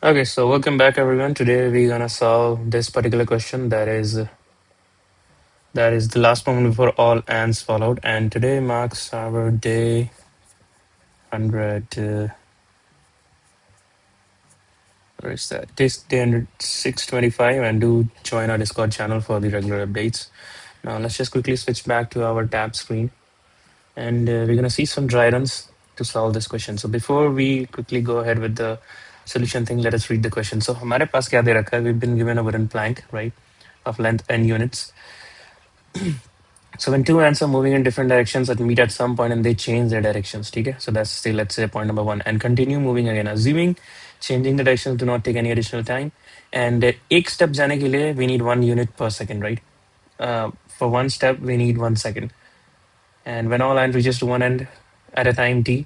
Okay, so welcome back everyone. Today we're gonna solve this particular question that is the last moment before all ants fall out, and today marks our day 100. Where is that? This day 625, and do join our Discord channel for the regular updates. Now let's just quickly switch back to our tab screen, and we're gonna see some dry runs to solve this question. So before we quickly go ahead with the solution thing, let us read the question. So हमारे पास क्या दे रखा है? We've been given a wooden plank, right, of length n units. So when two ants are moving in different directions that meet at some point and they change their directions, okay? So that's say let's say point number one, and continue moving again. Assuming changing the directions do not take any additional time, and एक step जाने के लिए we need 1 unit per second, right? For one step we need 1 second, and when all ant reaches to one end at a time t.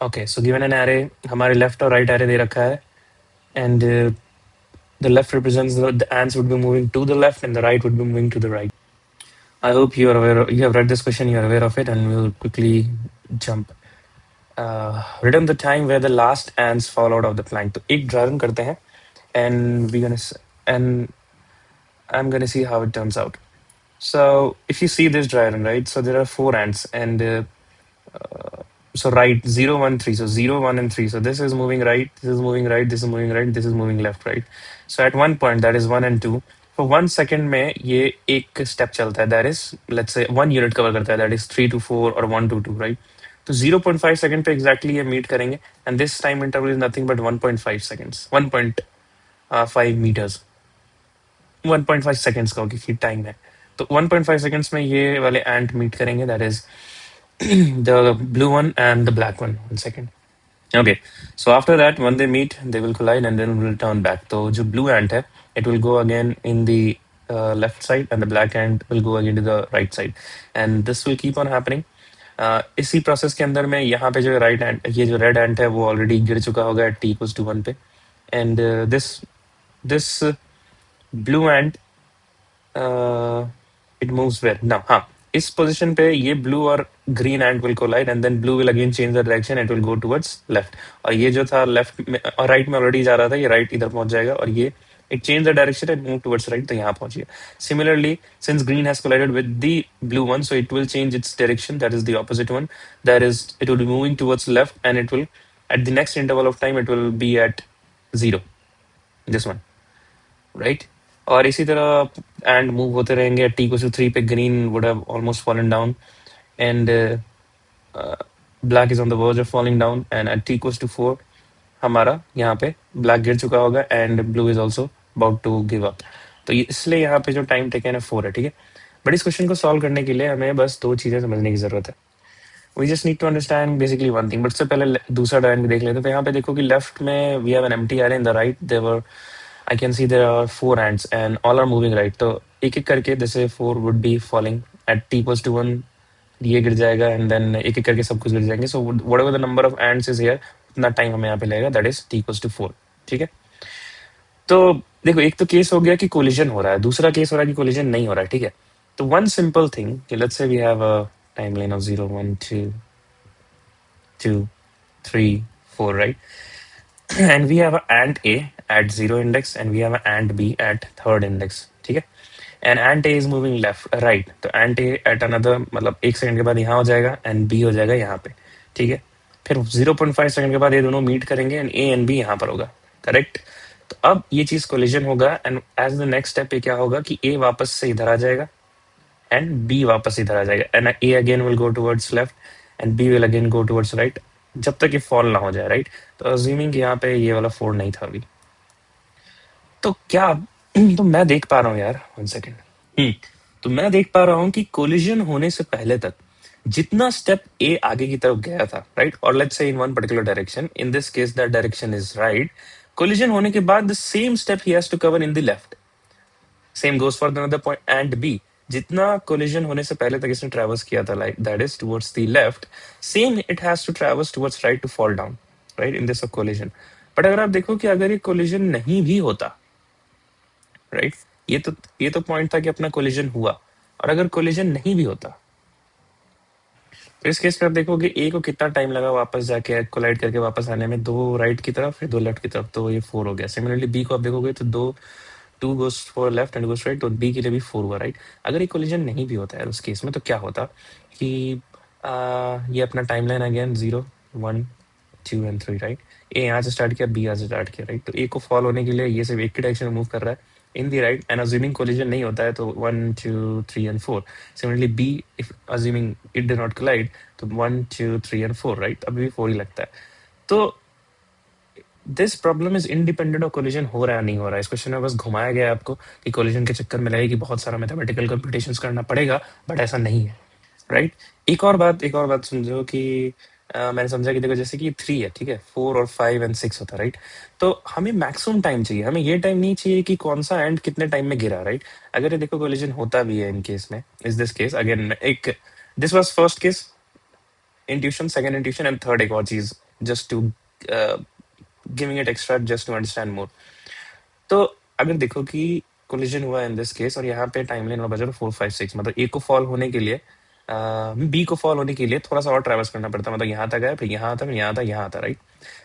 Okay, so given an array, हमारे left और right array दे रखा है, and the left represents the ants would be moving to the left and the right would be moving to the right. I hope you are aware. You have read this question. You are aware of it, and we'll quickly jump. Return the time where the last ants fall out of the plank. तो एक dry run करते हैं, and and I'm gonna see how it turns out. So if you see this dry run, right? So there are four ants, and so right 0, 1, 3. So 0, 1, and 3. So this is moving right. This is moving right. This is moving right. This is moving left, right? So at one point, that is 1 and 2. For 1 second में ये एक step चलता है, that is let's say 1 unit cover करता है, that is 3 to 4 or 1 to 2, right? तो 0.5 second पे exactly ये meet करेंगे, and this time interval is nothing but 1.5 seconds, 1.5 meters, 1.5 seconds का क्योंकि टाइम है. तो 1.5 seconds में ये वाले ant meet करेंगे, that is the blue one and the black one. 1 second. Okay. So after that, when they meet, they will collide and then will turn back. So the blue ant hai, it will go again in the left side, and the black ant will go again to the right side, and this will keep on happening. इसी process के अंदर में यहाँ पे जो right and ये जो red एंट है वो ऑलरेडी गिर चुका होगा at t=1 पे, and this blue ant it moves where now, हाँ, इस पोजीशन पे ये ब्लू और green and will collide, and then blue will again change the direction, it will go towards left. और ये जो था लेफ्ट में और राइट में ऑलरेडी जा रहा था, ये राइट इधर पहुंच जाएगा, और ये it changed the direction and moved towards right, तो यहाँ पहुंच गया. Similarly, since green has collided with the blue one, so it will change its direction, that is the opposite one, that is it will be moving towards left, and it will at the next interval of time it will be at 0, this one, right? और इसी तरह and move होते रहेंगे. t=3 पे green would have almost fallen down, and black is on the verge of falling down, and at t=4 हमारा यहाँ पे black गिर चुका होगा, and blue is also about to give up. तो इसलिए यहाँ पे जो टाइम टेकन है 4 है, ठीक है. बट इस क्वेश्चन को सॉल्व करने के लिए हमें बस दो चीजें समझने की जरूरत है. We just need to understand basically one thing. But उससे पहले दूसरा डायग्राम देख लेते हैं. तो यहाँ पे देखो कि लेफ्ट में we have an empty area, in the right there I can see there are 4 ants and all are moving right. तो एक एक करके जैसे 4 would be falling at t=1, ये गिर जाएगा, and then एक एक करके सब कुछ गिर जाएंगे. So whatever the number of ants is here, उतना टाइम हमें यहाँ पे लगेगा, that is t=4. ठीक है. तो देखो एक तो केस हो गया कि कोलिजन हो रहा है, दूसरा केस हो रहा है कि कोलिजन नहीं हो रहा है. ठीक है. तो one simple thing, let's say we have a timeline of 0, 1, 2, 2, 3, 4, right? And we have an ant A at 0 index, and we have an ant B at 3rd index. ठीक है. And ant A is moving left right, तो ant A at another मतलब 1 second के बाद यहाँ हो जाएगा, and B हो जाएगा यहाँ पे. ठीक है. फिर 0.5 सेकंड के बाद ये दोनों मीट करेंगे, and A and B यहाँ पर होगा. करेक्ट. तो अब ये चीज कोलिजन होगा, and as the next step पे क्या होगा कि A वापस से इधर आ जाएगा, एंड B वापस इधर आ जाएगा, and A again will go towards left, and B will again go towards right, जब तक ये फॉल ना हो जाए, राइट. तो अज्यूमिंग कि यहाँ पे ये वाला 4 नहीं था अभी, तो क्या तो मैं देख पा रहा हूँ यार, 1 सेकेंड. तो मैं देख पा रहा हूँ कि कोलिजन होने से पहले तक जितना स्टेप ए आगे की तरफ गया था, राइट, और let's say in one particular direction, in this case that direction is right. Collision होने के बाद द सेम स्टेप ही has to cover in the left. Same goes for another point and B. जितना collision होने से पहले तक इसने ट्रैवर्स किया था, like that is towards the left, same it has to traverse towards right to fall down, right, in this collision. But अगर आप देखो कि अगर ये कोलिजन नहीं भी होता, राइट, ये तो पॉइंट था कि अपना कोलिजन हुआ, और अगर कोलिजन नहीं भी होता, तो इस केस में आप देखोगे ए को कितना टाइम लगा वापस जाके कोलाइड करके वापस आने में, 2 राइट की तरफ फिर 2 लेफ्ट की तरफ, तो ये 4 हो गया। सिमिलरली बी को आप देखोगे तो 2 goes for left and goes right, तो बी के लिए भी 4 हुआ, राइट। अगर ये कोलिजन नहीं भी होता है उस केस में तो क्या होता कि ये अपना टाइमलाइन अगेन 0 1 2 एंड 3, राइट। ए यहाँ से स्टार्ट किया, बी यहाँ से स्टार्ट किया, राइट। तो ए को फॉलो होने के लिए ये सिर्फ एक की डायरेक्शन में मूव कर रहा है in the right, and assuming collision नहीं होता है तो 1 2 3 and 4। Similarly B, if assuming it do not collide, तो 1 2 3 एंड 4, राइट। अभी भी 4 ही लगता है। तो this problem is independent of collision हो रहा है नहीं हो रहा है। इस क्वेश्चन में बस घुमाया गया है आपको कि कोलिजन के चक्कर में लगे कि बहुत सारा मैथमेटिकल कंप्यूटेशंस करना पड़ेगा, बट ऐसा नहीं है, राइट। एक और बात समझो कि मैंने समझा कि देखो जैसे कि 3 है, ठीक है, 4 और 5 एंड 6 होता है, राइट। तो हमें मैक्सिमम टाइम चाहिए, हमें ये टाइम नहीं चाहिए कि कौन सा एंड कितने टाइम में गिरा, राइट। अगर ये देखो कोलिजन होता भी है इन केस में, इज दिस केस अगेन एक, this was first case intuition, second intuition and third एक और चीज, just to giving it extra just to understand more. तो अगर देखो कि कोलिजन हुआ इन दिस केस और यहाँ पे टाइमलाइन और बचा 4 5 6, मतलब ए को फॉल होने के लिए बी को फॉल होने के लिए थोड़ा सा और ट्रैवल्स करना पड़ता है, मतलब यहाँ तक है फिर यहाँ आता, फिर यहाँ आता, यहाँ आता, राइट।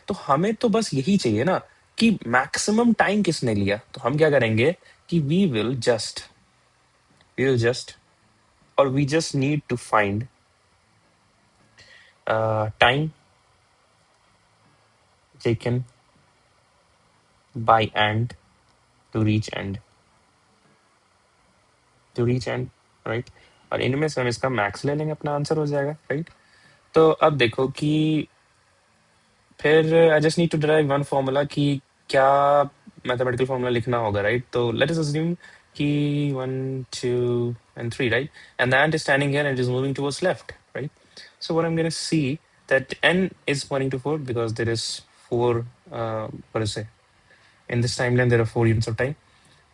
तो हमें तो बस यही चाहिए ना कि मैक्सिमम टाइम किसने लिया, तो हम क्या करेंगे कि वी विल जस्ट और we just need to find time taken by end to reach end, right. और इनमें से हम इसका मैक्स ले लेंगे, अपना आंसर हो जाएगा, राइट। तो अब देखो कि फिर I just need to derive one formula कि क्या मैथमेटिकल फॉर्मूला लिखना होगा, राइट। तो लेट अस अज्यूम कि 1 2 and 3, right, and the ant is standing here and is moving towards left, right. So what I am gonna see that n is pointing to 4 because there is 4 what is it, in this timeline there are 4 units of time।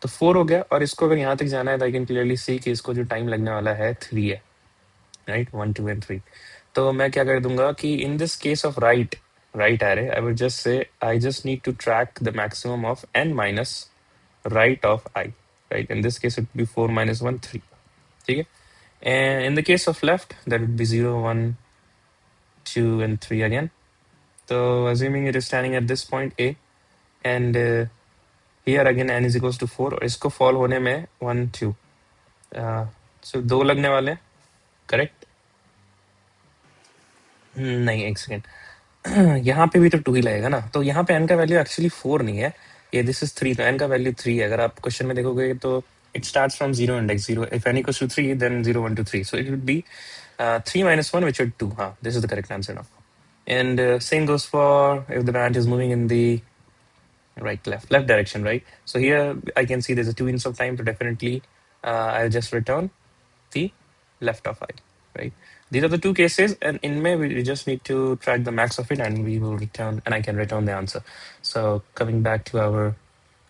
तो 4 हो गया और इसको अगर यहाँ तक जाना है तो आई कैन क्लियरली सी कि इसको जो टाइम लगने वाला है 3 है, राइट, 1 2 and 3। तो मैं क्या कर दूंगा कि in this case of right array I would just say I just need to track the maximum of n minus right of i, right. In this case it be 4 minus 1 3, ठीक है। And in the case of left that would be 0 1 2 and 3 again. तो assuming it is standing at this point a and here again n is equals to 4 और इसको fall होने में 1 2 सो 2 लगने वाले हैं, करेक्ट। नहीं, एक सेकेंड, यहाँ पे भी तो 2 ही लगेगा ना, तो यहाँ पे n का वैल्यू एक्चुअली 4 नहीं है, ये दिस इज 3, तो n का वैल्यू 3 है। अगर आप क्वेश्चन में देखोगे तो it starts from 0 index 0, if n equals to 3 then 0 1 2 3, so it would be 3 minus 1 which is 2, हाँ, this is the correct answer now। And same goes for if the band is moving in the left direction, right? So here I can see there's a 2 units of time, so definitely I'll just return the left of I, right? These are the two cases, and in May we just need to track the max of it, and we will return, and I can return the answer. So coming back to our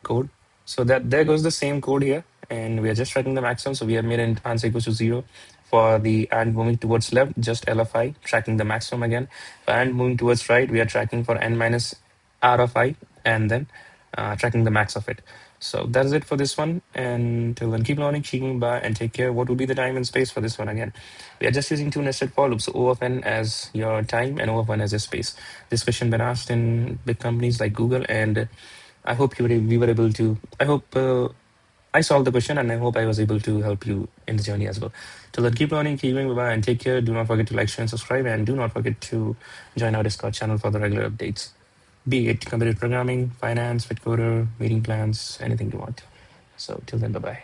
code, so that there goes the same code here, and we are just tracking the maximum. So we have made an answer equals to 0 for the and moving towards left, just LFI, tracking the maximum again. For and moving towards right, we are tracking for n minus r of I, and then tracking the max of it. So that's it for this one. And till then, keep learning, keep by, and take care. What would be the time and space for this one again? We are just using 2 nested for loops. So O of n as your time and O of 1 as your space. This question been asked in big companies like Google, and I hope we were able to. I hope I solved the question, and I hope I was able to help you in the journey as well. Till then, keep learning, keep going, bye, and take care. Do not forget to like, share, and subscribe, and do not forget to join our Discord channel for the regular updates. Be it computer programming, finance, FitCoder, meeting plans, anything you want. So till then, bye bye.